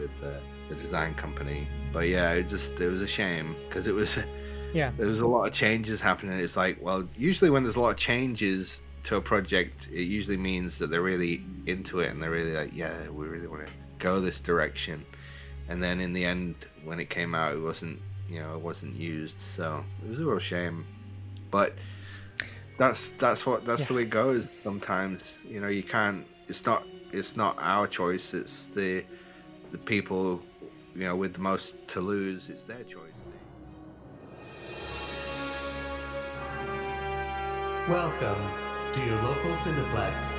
with the design company. But yeah, it was a shame because Yeah. there was a lot of changes happening. It's like, well, usually when there's a lot of changes to a project, it usually means that they're really into it and they're really like, yeah, we really want to go this direction. And then in the end, when it came out, it wasn't used. So it was a real shame. But that's the way it goes sometimes. You can't. It's not our choice. It's the people, with the most to lose. It's their choice. Welcome to your local Cineplex.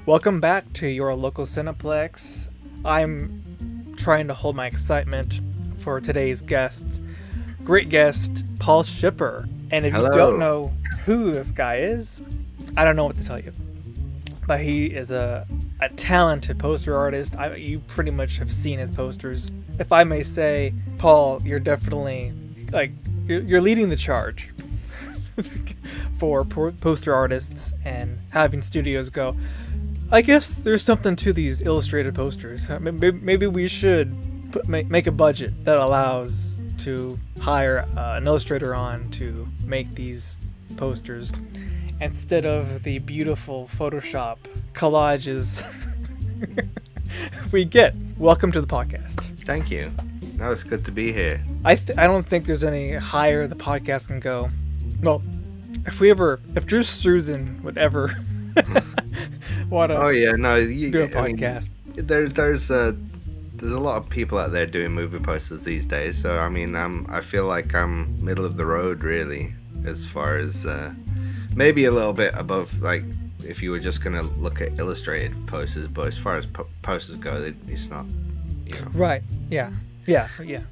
Welcome back to your local Cineplex. I'm trying to hold my excitement for today's guest, great guest, Paul Shipper. And if Hello. you don't know who this guy is, I don't know what to tell you. But he is a talented poster artist. You pretty much have seen his posters. If I may say, Paul, you're definitely you're leading the charge for poster artists and having studios go, I guess there's something to these illustrated posters. Maybe we should make a budget that allows to hire an illustrator on to make these posters instead of the beautiful Photoshop collages we get. Welcome to the podcast. Thank you. No, it's good to be here. I don't think there's any higher the podcast can go. Well, if Drew Struzan would ever want to do a podcast. There's a lot of people out there doing movie posters these days. So I feel like I'm middle of the road really, as far as maybe a little bit above, like if you were just gonna look at illustrated posters. But as far as posters go, it's not. Right. Yeah.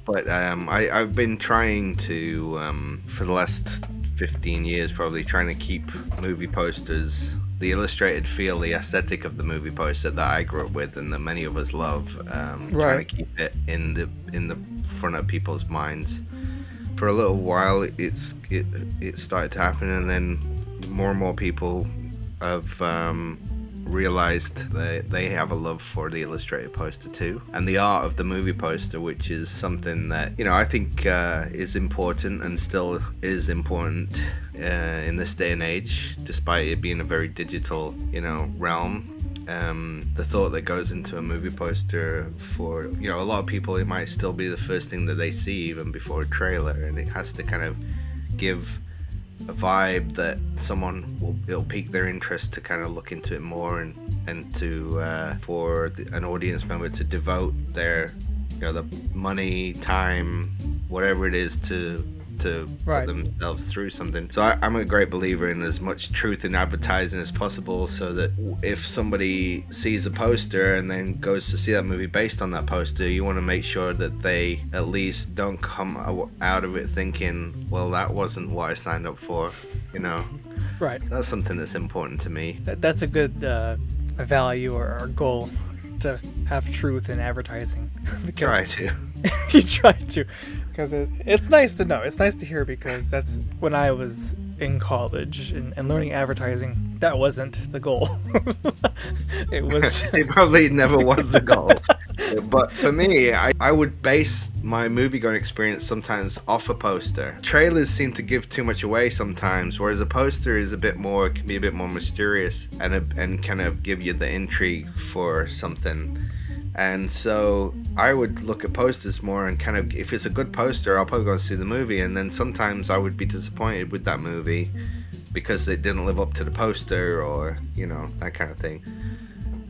But I've been trying to for the last 15 years probably trying to keep movie posters, the illustrated feel, the aesthetic of the movie poster that I grew up with and that many of us love, trying to keep it in the front of people's minds. For a little while it started to happen, and then more and more people have realized that they have a love for the illustrated poster too, and the art of the movie poster, which is something that I think is important and still is important in this day and age, despite it being a very digital realm. The thought that goes into a movie poster for a lot of people, it might still be the first thing that they see even before a trailer, and it has to kind of give a vibe that it'll pique their interest to kind of look into it more, and to for an audience member to devote their the money, time, whatever it is to put themselves through something. So I'm a great believer in as much truth in advertising as possible, so that if somebody sees a poster and then goes to see that movie based on that poster, you want to make sure that they at least don't come out of it thinking, well, that wasn't what I signed up for. Right. That's something that's important to me. That's a good value or goal, to have truth in advertising. Try to. You try to, because it's nice to know. It's nice to hear, because that's when I was in college and learning advertising. That wasn't the goal. It was. It probably never was the goal. But for me, I would base my movie-going experience sometimes off a poster. Trailers seem to give too much away sometimes, whereas a poster is can be a bit more mysterious and kind of give you the intrigue for something. And so I would look at posters more and kind of, if it's a good poster, I'll probably go and see the movie. And then sometimes I would be disappointed with that movie because it didn't live up to the poster, or, that kind of thing.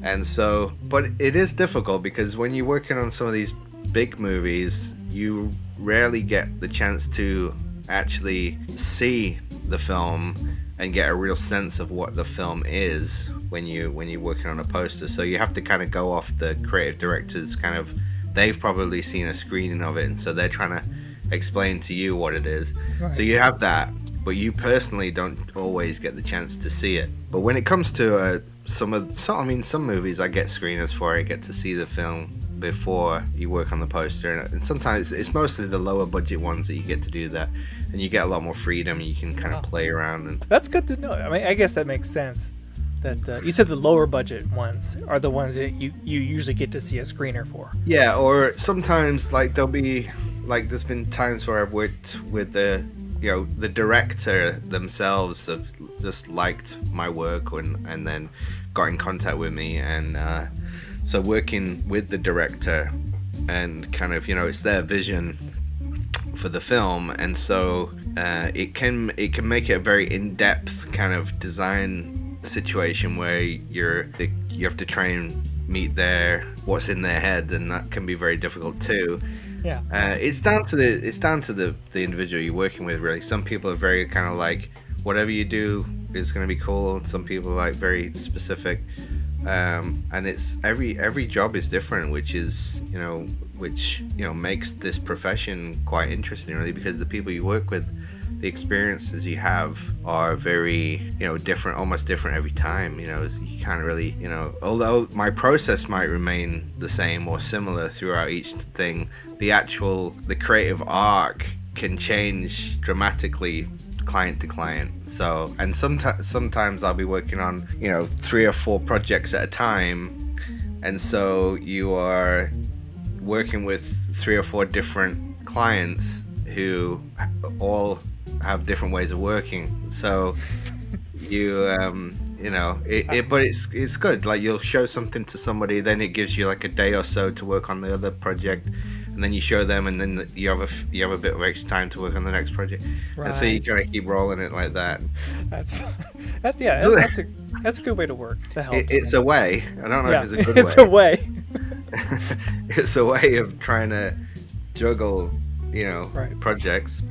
And so, but it is difficult, because when you're working on some of these big movies, you rarely get the chance to actually see the film and get a real sense of what the film is when you're working on a poster. So you have to kind of go off the creative directors, they've probably seen a screening of it, and so they're trying to explain to you what it is. Right. So you have that, but you personally don't always get the chance to see it. But when it comes to some movies I get screeners for, I get to see the film before you work on the poster, and sometimes it's mostly the lower budget ones that you get to do that, and you get a lot more freedom. You can kind of play around, and That's good to know. I mean, I guess that makes sense. That you said the lower budget ones are the ones that you usually get to see a screener for. yeah, or sometimes like there'll be like there's been times where I've worked with the director themselves have just liked my work and then got in contact with me, and so working with the director and kind of it's their vision for the film, and so it can make it a very in-depth kind of design situation where you have to try and meet what's in their head, and that can be very difficult too. Yeah. It's down to the individual you're working with, really. Some people are very kind of like, whatever you do is going to be cool. Some people are like very specific, and it's every job is different, which makes this profession quite interesting, really, because the people you work with, the experiences you have are very different, almost different every time. You can't really although my process might remain the same or similar throughout each thing, the creative arc can change dramatically client to client. So, and sometimes I'll be working on 3 or 4 projects at a time, and so you are working with 3 or 4 different clients who all have different ways of working. So but it's good. Like, you'll show something to somebody, then it gives you like a day or so to work on the other project, and then you show them, and then you have a bit of extra time to work on the next project. Right. And so you kind of keep rolling it like that. That's a good way to work. That helps. It's a way. I don't know if it's a good it's way. It's a way. It's a way of trying to juggle right. projects.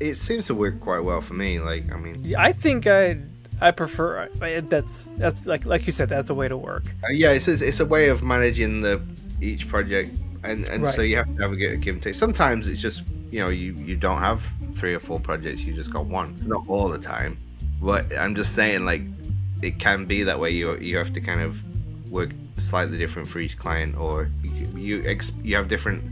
It seems to work quite well for me. Like, I mean, I think I prefer that's like you said, that's a way to work. It's a way of managing each project, and right. So you have to have a give and take. Sometimes it's just you don't have 3 or 4 projects, you just got one. It's not all the time, but I'm just saying, like, it can be that way. You have to kind of work slightly different for each client, or you have different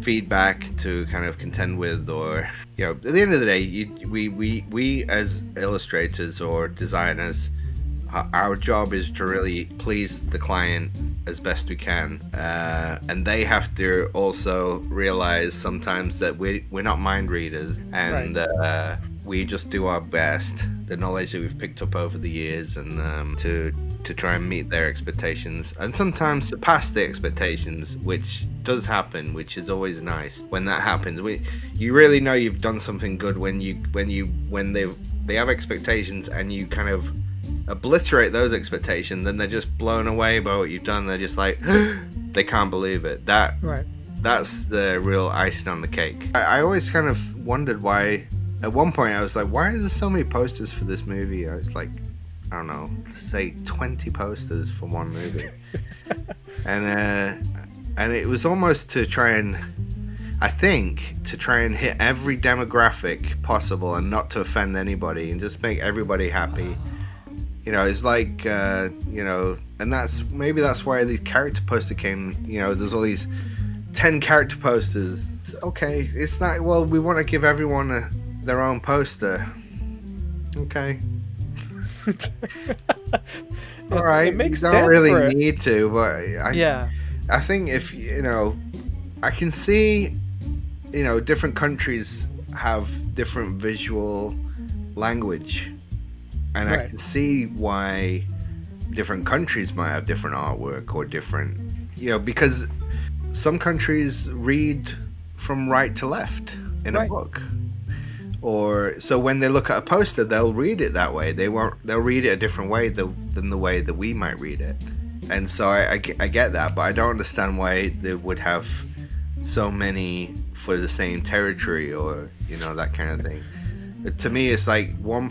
feedback to kind of contend with, or at the end of the day, we as illustrators or designers, our job is to really please the client as best we can, and they have to also realize sometimes that we're not mind readers, and right. We just do our best, the knowledge that we've picked up over the years, and to try and meet their expectations, and sometimes surpass the expectations, which does happen, which is always nice when that happens. You really know you've done something good when they have expectations and you kind of obliterate those expectations, then they're just blown away by what you've done. They're just like they can't believe it. That's the real icing on the cake. I always kind of wondered why. At one point I was like, why is there so many posters for this movie? I was like, I don't know, say 20 posters for one movie. And it was almost to try and hit every demographic possible and not to offend anybody and just make everybody happy. It's like, and that's why the character poster came, there's all these 10 character posters. Okay, it's not, well, we want to give everyone their own poster. Okay. All right, you don't really need to, but I think if I can see, different countries have different visual language, and right. I can see why different countries might have different artwork or different, because some countries read from right to left in a book. Or so when they look at a poster, they'll read it that way. They'll read it a different way than the way that we might read it. And so I get that, but I don't understand why they would have so many for the same territory, or that kind of thing. To me, it's like one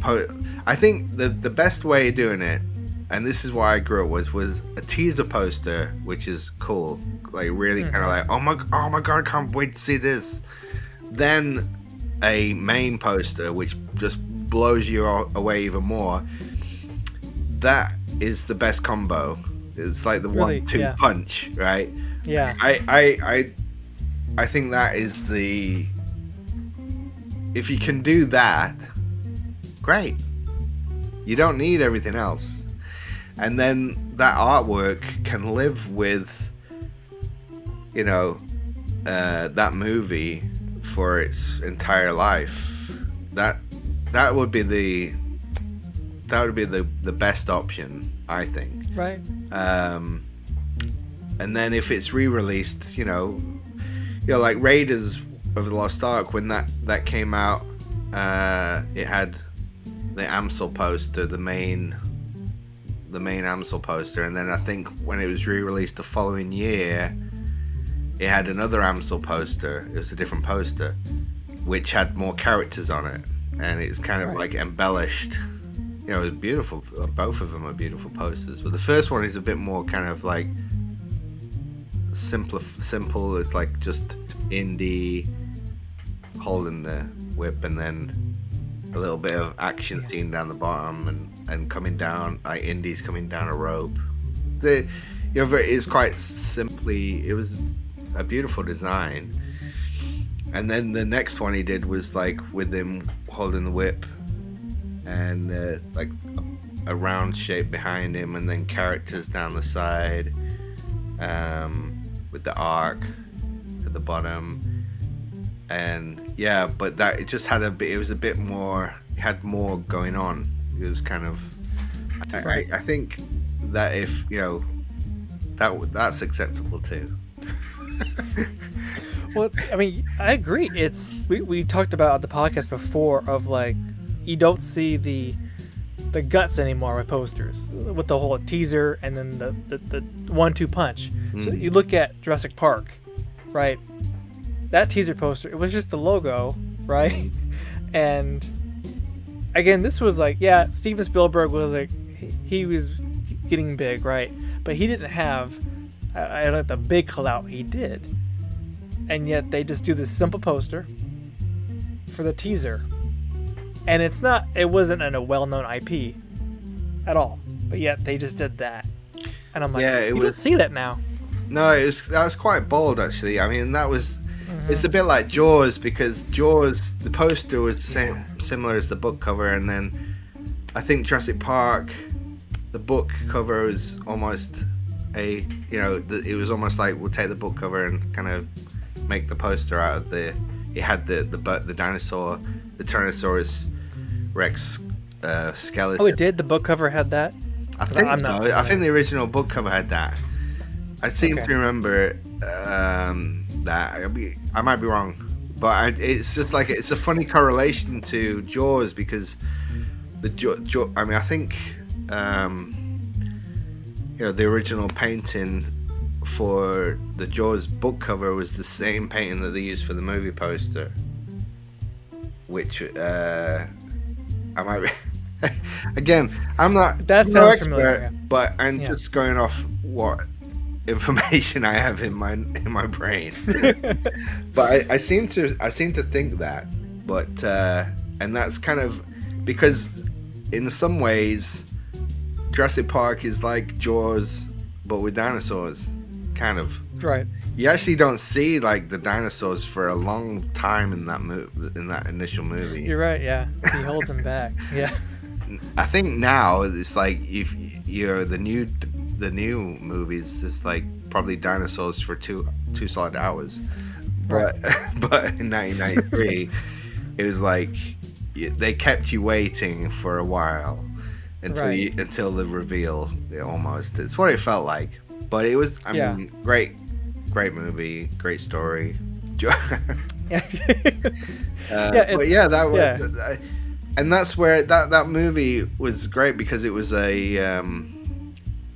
I think the best way of doing it, and this is why I grew up, was a teaser poster, which is cool, like really kind of like oh my god, I can't wait to see this. Then a main poster which just blows you away even more. That is the best combo. It's like the really, 1-2 punch, right? Yeah. I think that is the. If you can do that, great. You don't need everything else. And then that artwork can live with, that movie for its entire life. That would be the best option, I think. Right. And then if it's re-released, like Raiders of the Lost Ark, when that came out, it had the Amsel poster, the main Amsel poster, and then I think when it was re-released the following year, it had another Amsel poster. It was a different poster, which had more characters on it, and it's kind of like embellished. It was beautiful. Both of them are beautiful posters, but the first one is a bit more kind of like simple. It's like just Indy holding the whip, and then a little bit of action scene down the bottom, and coming down, like Indy's coming down a rope. It's quite simply. It was a beautiful design. And then the next one he did was like with him holding the whip, and like a round shape behind him, and then characters down the side, with the arc at the bottom. And yeah, but that it just had a bit. It was a bit more. It had more going on. It was kind of. I think that if that's acceptable too. Well, I agree. We talked about on the podcast before of like you don't see the guts anymore with posters, with the whole teaser and then the 1-2 punch. So you look at Jurassic Park, right? That teaser poster, it was just the logo, right? And again, this was like, yeah, Steven Spielberg was like, he was getting big, right? But he didn't have I don't know the big clout he did. And yet they just do this simple poster for the teaser. And it wasn't a well-known IP at all. But yet they just did that. And I'm like, you don't see that now. No, that was quite bold, actually. I mean, that was... It's a bit like Jaws, because Jaws, the poster was the same, similar as the book cover, and then I think Jurassic Park, the book cover was almost it was almost like we'll take the book cover and kind of make the poster out of it had the dinosaur, the Tyrannosaurus Rex skeleton. Oh, it did? The book cover had that? I think so. I think the original book cover had that. I seem to remember that. I might be wrong, but it's just like it's a funny correlation to Jaws, because I think the original painting for the Jaws book cover was the same painting that they used for the movie poster, which I might be. Again, I'm not that no sounds expert, familiar, but I'm just going off what information I have in my brain. But I seem to think that, but and that's kind of because in some ways Jurassic Park is like Jaws but with dinosaurs, kind of. Right. You actually don't see like the dinosaurs for a long time in that initial movie. You're right, yeah. He holds them back. Yeah. I think now it's like if you're the new movies, it's like probably dinosaurs for two solid hours. But in 1993 it was like they kept you waiting for a while until the reveal. Almost, it's what it felt like. But it was, I mean, great movie, great story. And that's where that movie was great, because it was a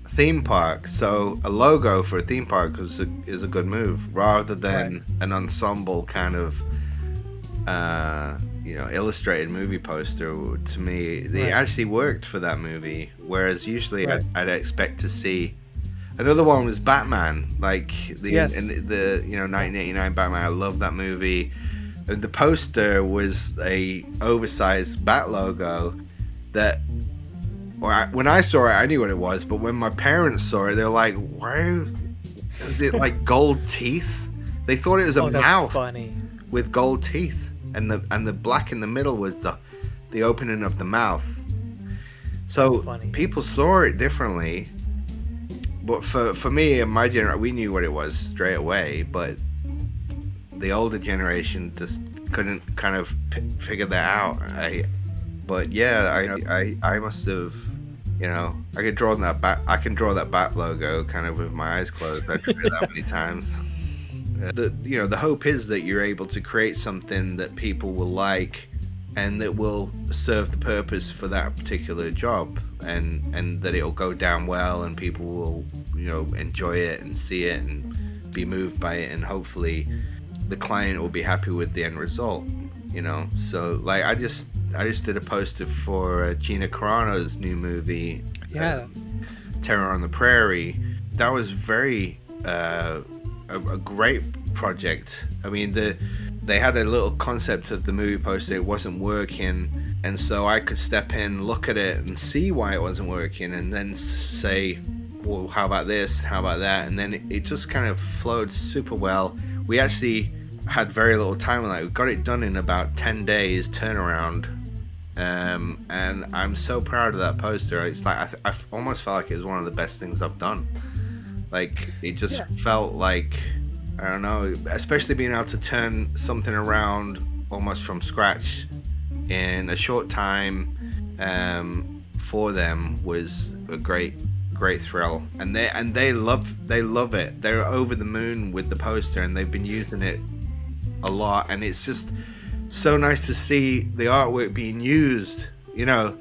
theme park. So a logo for a theme park is a good move, rather than an ensemble kind of illustrated movie poster. To me, they actually worked for that movie. Whereas usually I'd expect to see. Another one was Batman, like the 1989 Batman. I love that movie. The poster was a oversized bat logo that, when I saw it, I knew what it was. But when my parents saw it, they're like, "Why like gold teeth. They thought it was a Oh, that's mouth funny. with gold teeth, and the black in the middle was the opening of the mouth. So That's funny. people saw it differently. But for me and my generation, we knew what it was straight away. But the older generation just couldn't kind of figure that out. But yeah, I must have, you know, I could draw that bat. I can draw that bat logo kind of with my eyes closed. I've tried it that many times. The hope is that you're able to create something that people will like, and that will serve the purpose for that particular job, and that it'll go down well, and people will, you know, enjoy it and see it and be moved by it, and hopefully the client will be happy with the end result. You know, so like I just did a poster for Gina Carano's new movie, Terror on the Prairie. That was very a great project. I mean, they had a little concept of the movie poster. It wasn't working, and so I could step in, look at it, and see why it wasn't working, and then say, well, how about this? How about that? And then it just kind of flowed super well. We actually had very little time on that. We got it done in about 10 days turnaround, and I'm so proud of that poster. It's like I almost felt like it was one of the best things I've done. Like it just felt like, I don't know, especially being able to turn something around almost from scratch in a short time for them was a great thrill. And they love it. They're over the moon with the poster, and they've been using it a lot, and it's just so nice to see the artwork being used, you know.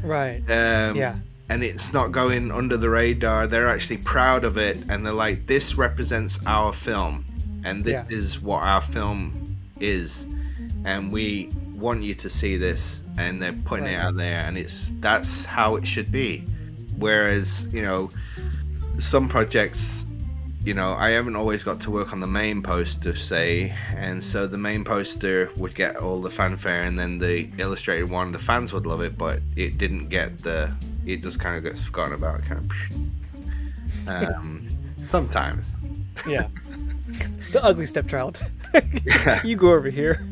Right. And it's not going under the radar. They're actually proud of it, and they're like, this represents our film, and this is what our film is, and we want you to see this. And they're putting it out there, and that's how it should be. Whereas, you know, some projects, you know, I haven't always got to work on the main poster, say, and so the main poster would get all the fanfare, and then the illustrated one, the fans would love it, but it didn't get it just kind of gets forgotten about, kind of. Sometimes. Yeah. The ugly stepchild. You go over here.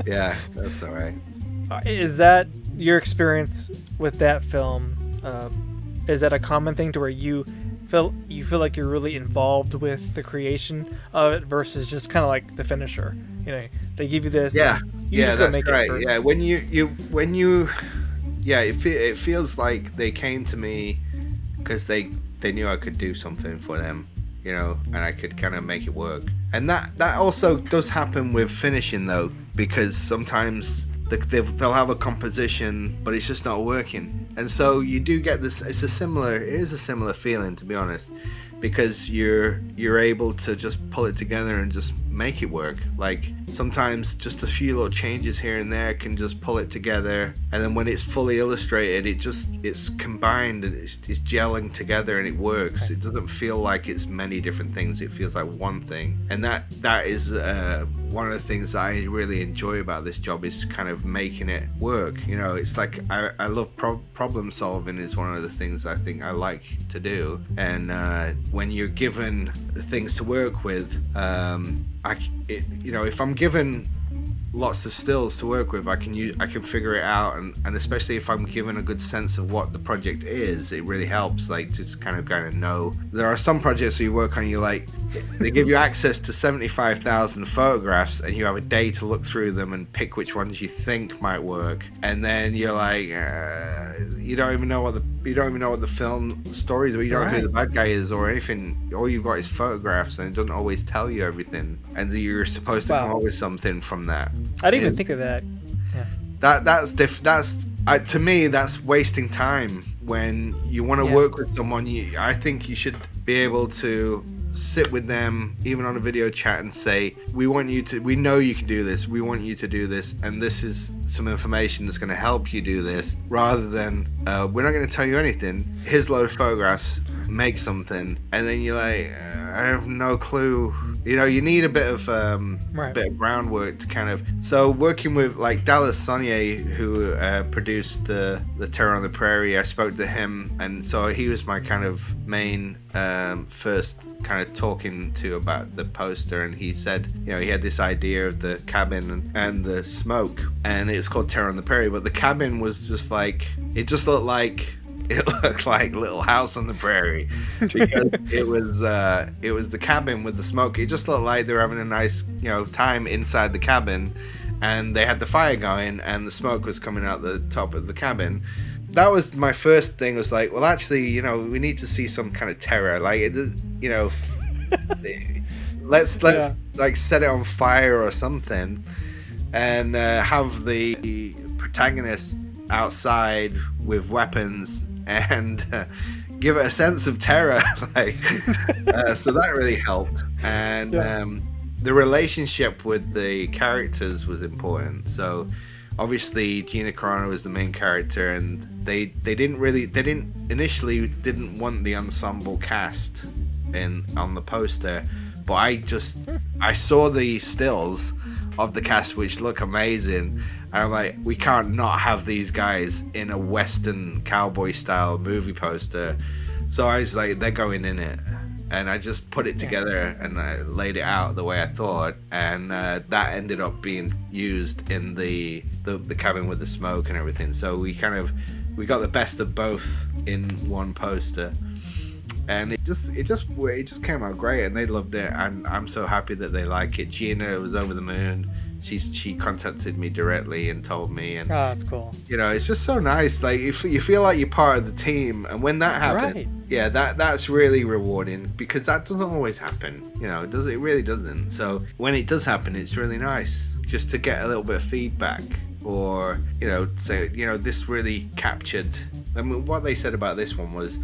Yeah, that's all right. Is that your experience with that film? Is that a common thing to where you feel like you're really involved with the creation of it versus just kind of like the finisher? You know, they give you this. Yeah, you just that's make right. It first. Yeah, it feels like they came to me because they knew I could do something for them, you know, and I could kind of make it work. And that also does happen with finishing, though, because sometimes they'll have a composition, but it's just not working. And so you do get this. It is a similar feeling, to be honest, because you're able to just pull it together and just make it work. Like sometimes just a few little changes here and there can just pull it together, and then when it's fully illustrated, it's combined and it's gelling together, and it works. It doesn't feel like it's many different things. It feels like one thing, and that is one of the things that I really enjoy about this job, is kind of making it work. You know, it's like I love problem solving is one of the things I think I like to do, and when you're given things to work with, if I'm given lots of stills to work with, I can figure it out, and especially if I'm given a good sense of what the project is, it really helps, like just kind of know. There are some projects where you work on, they give you access to 75,000 photographs, and you have a day to look through them and pick which ones you think might work, and then you're like, you don't even know what the film story is, or you don't know who the bad guy is or anything. All you've got is photographs, and it doesn't always tell you everything, and you're supposed to come up with something from that. I didn't even think of that. Yeah. To me, that's wasting time. When you want to work with someone, I think you should be able to sit with them, even on a video chat, and say, we know you can do this, we want you to do this, and this is some information that's going to help you do this, rather than we're not going to tell you anything, here's a load of photographs, make something, and then you're like, I have no clue You need a bit of Right. groundwork to kind of. So working with like Dallas Sonnier, who produced the Terror on the Prairie, I spoke to him, and so he was my kind of main first kind of talking to about the poster, and he said, he had this idea of the cabin and the smoke, and it's called Terror on the Prairie, but the cabin was just like, it just looked like Little House on the Prairie, because it was the cabin with the smoke. It just looked like they were having a nice time inside the cabin, and they had the fire going and the smoke was coming out the top of the cabin. That was my first thing. Was like, well, actually, we need to see some kind of terror. Like, let's like set it on fire or something, and have the protagonist outside with weapons and give it a sense of terror. So that really helped. And the relationship with the characters was important. So obviously Gina Carano was the main character, and they initially didn't want the ensemble cast on the poster, but I saw the stills of the cast which look amazing, and I'm like, we can't not have these guys in a Western cowboy style movie poster. So I was like, they're going in it. And I just put it together and I laid it out the way I thought. And that ended up being used in the cabin with the smoke and everything. So we got the best of both in one poster. And it just came out great, and they loved it, and I'm so happy that they like it. Gina was over the moon. She contacted me directly and told me, and that's cool. It's just so nice. Like, you feel like you're part of the team, and when that happens, that's really rewarding, because that doesn't always happen. It really doesn't. So when it does happen, it's really nice just to get a little bit of feedback, or say, this really captured. I mean, what they said about this one was,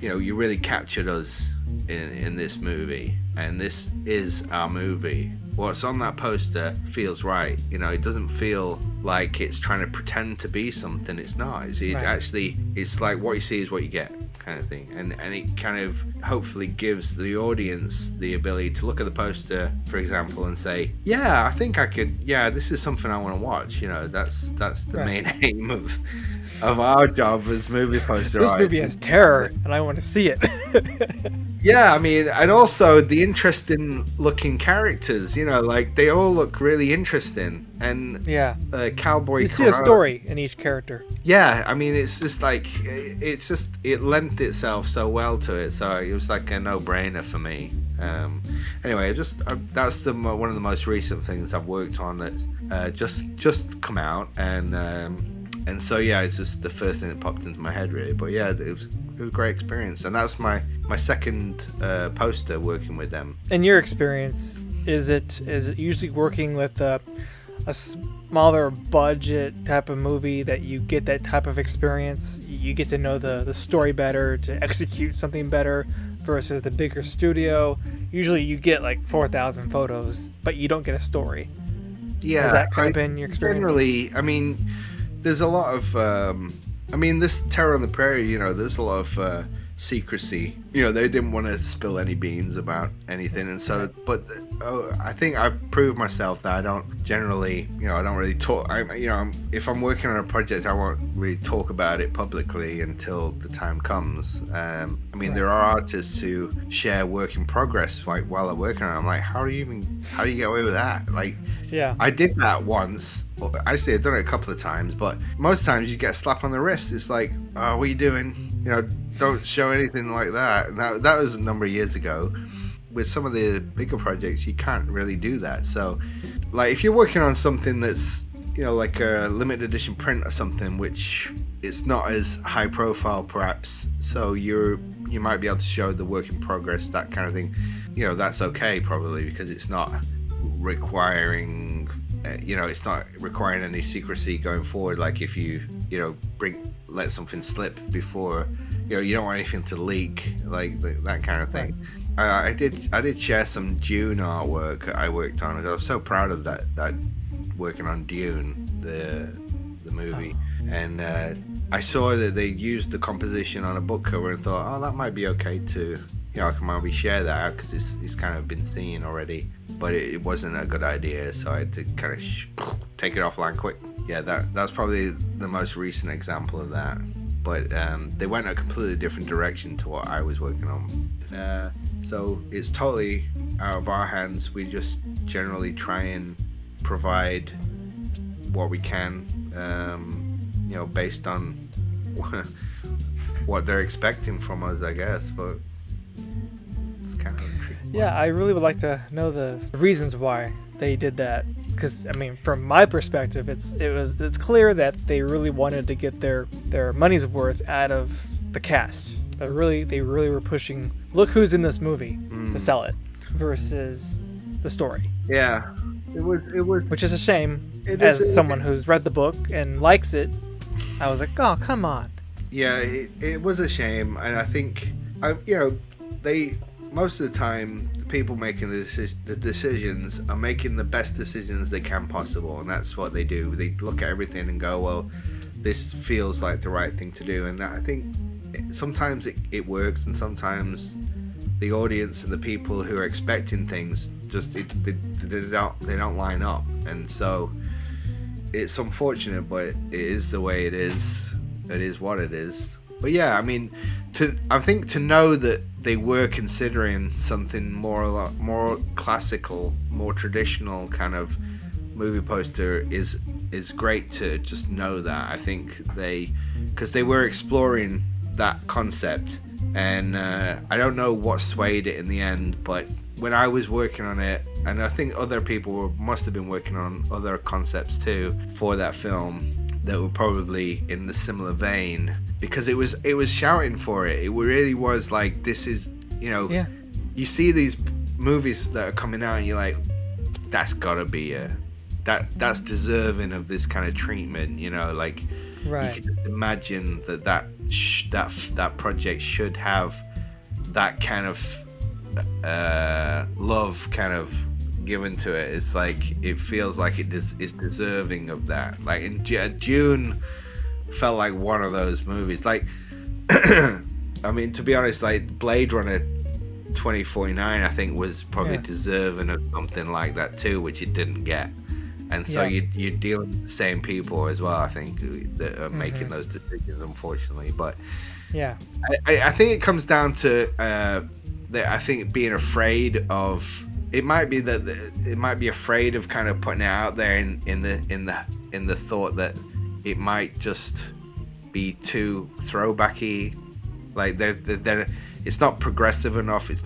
you really captured us in this movie, and this is our movie. What's on that poster feels right. It doesn't feel like it's trying to pretend to be something it's not. Actually, it's like what you see is what you get, kind of thing. And it kind of hopefully gives the audience the ability to look at the poster, for example, and say, yeah, I think I could, this is something I want to watch. That's the main aim of our job as movie poster This artists. movie has terror, and I want to see it. Yeah, I mean, and also the interesting looking characters, like they all look really interesting. And Cowboy, you see a story in each character. Yeah, I mean, it's just like, it lent itself so well to it, so it was like a no-brainer for me. Anyway, that's one of the most recent things I've worked on that's just come out, and so it's just the first thing that popped into my head, really. But it was a great experience, and that's my second poster working with them. In your experience, is it usually working with a smaller budget type of movie that you get that type of experience? You get to know the story better, to execute something better, versus the bigger studio? Usually you get like 4,000 photos, but you don't get a story. Yeah, has that kind of been your experience? Generally, I mean, there's a lot of this Terror on the Prairie, there's a lot of secrecy. They didn't want to spill any beans about anything, and so, but I think I've proved myself that I don't generally, I don't really talk. If I'm working on a project, I won't really talk about it publicly until the time comes. There are artists who share work in progress, like while they're working on it. I'm like, how do you get away with that? Like, I did that once. Well, actually, I've done it a couple of times, but most times you get a slap on the wrist. It's like, oh, what are you doing? Don't show anything like that. And that was a number of years ago. With some of the bigger projects, you can't really do that. So, like, if you're working on something that's, like a limited edition print or something, which it's not as high profile, perhaps, so you might be able to show the work in progress, that kind of thing. That's okay, probably, because it's not requiring, it's not requiring any secrecy going forward. Like if you, let something slip before, you don't want anything to leak, like that kind of thing. I did share some Dune artwork I worked on. I was so proud of that working on Dune, the movie, and I saw that they used the composition on a book cover and thought, oh, that might be okay to I can maybe share that out because it's kind of been seen already, but it wasn't a good idea, so I had to kind of take it offline quick. Yeah, that's probably the most recent example of that. But they went a completely different direction to what I was working on. So it's totally out of our hands. We just generally try and provide what we can, based on what they're expecting from us, I guess. But it's kind of tricky. Yeah, I really would like to know the reasons why they did that. Because I mean, from my perspective, it's clear that they really wanted to get their money's worth out of the cast. They really were pushing. Look who's in this movie to sell it, versus the story. Yeah, it was, which is a shame. As someone who's read the book and likes it, I was like, oh, come on. Yeah, it was a shame, and I think they most of the time the people making the decisions are making the best decisions they can possible, and that's what they do. They look at everything and go, well, this feels like the right thing to do, and I think sometimes it works, and sometimes the audience and the people who are expecting things just they don't line up, and so it's unfortunate, but it is the way it is. It is what it is. But yeah, I mean, I think to know that they were considering something more classical, more traditional kind of movie poster is great to just know that. I think because they were exploring that concept, and I don't know what swayed it in the end, but when I was working on it, and I think other people must have been working on other concepts too for that film that were probably in the similar vein, because it was shouting for it. It really was like, this is, you see these movies that are coming out and you're like, that's gotta be that's deserving of this kind of treatment, like, right. You can imagine that project should have that kind of love kind of given to it. It's like, it feels like it's deserving of that. Like in June felt like one of those movies. Like, I mean, to be honest, like Blade Runner 2049, I think was probably deserving of something like that too, which it didn't get. And so you're dealing with the same people as well, I think, that are making those decisions, unfortunately. But yeah, I think it comes down to I think being afraid of. It might be that it might be afraid of kind of putting it out there in the thought that it might just be too throwbacky. Like it's not progressive enough. It's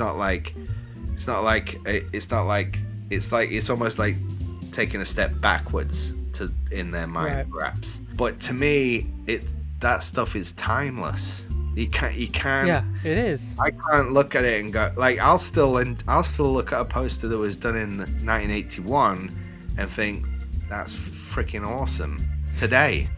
almost like taking a step backwards in their mind, right. Perhaps. But to me, that stuff is timeless. You can't. Yeah, it is. I can't look at it and go, like, I'll still look at a poster that was done in 1981 and think that's freaking awesome today.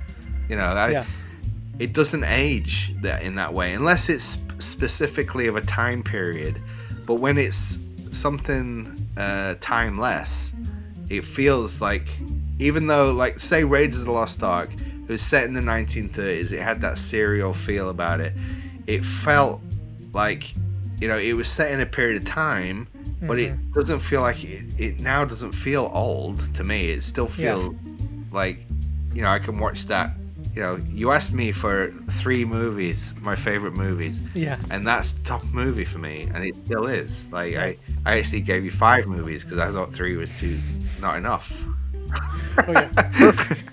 It doesn't age in that way unless it's specifically of a time period. But when it's something timeless, it feels like, even though, like, say Raiders of the Lost Ark, it was set in the 1930s. It had that serial feel about it. It felt like, it was set in a period of time, but it doesn't feel like it now doesn't feel old to me. It still feels like, I can watch that. You asked me for 3 movies, my favorite movies. Yeah. And that's the top movie for me, and it still is. Like, I actually gave you 5 movies because I thought 3 was not enough. Oh yeah, perfect.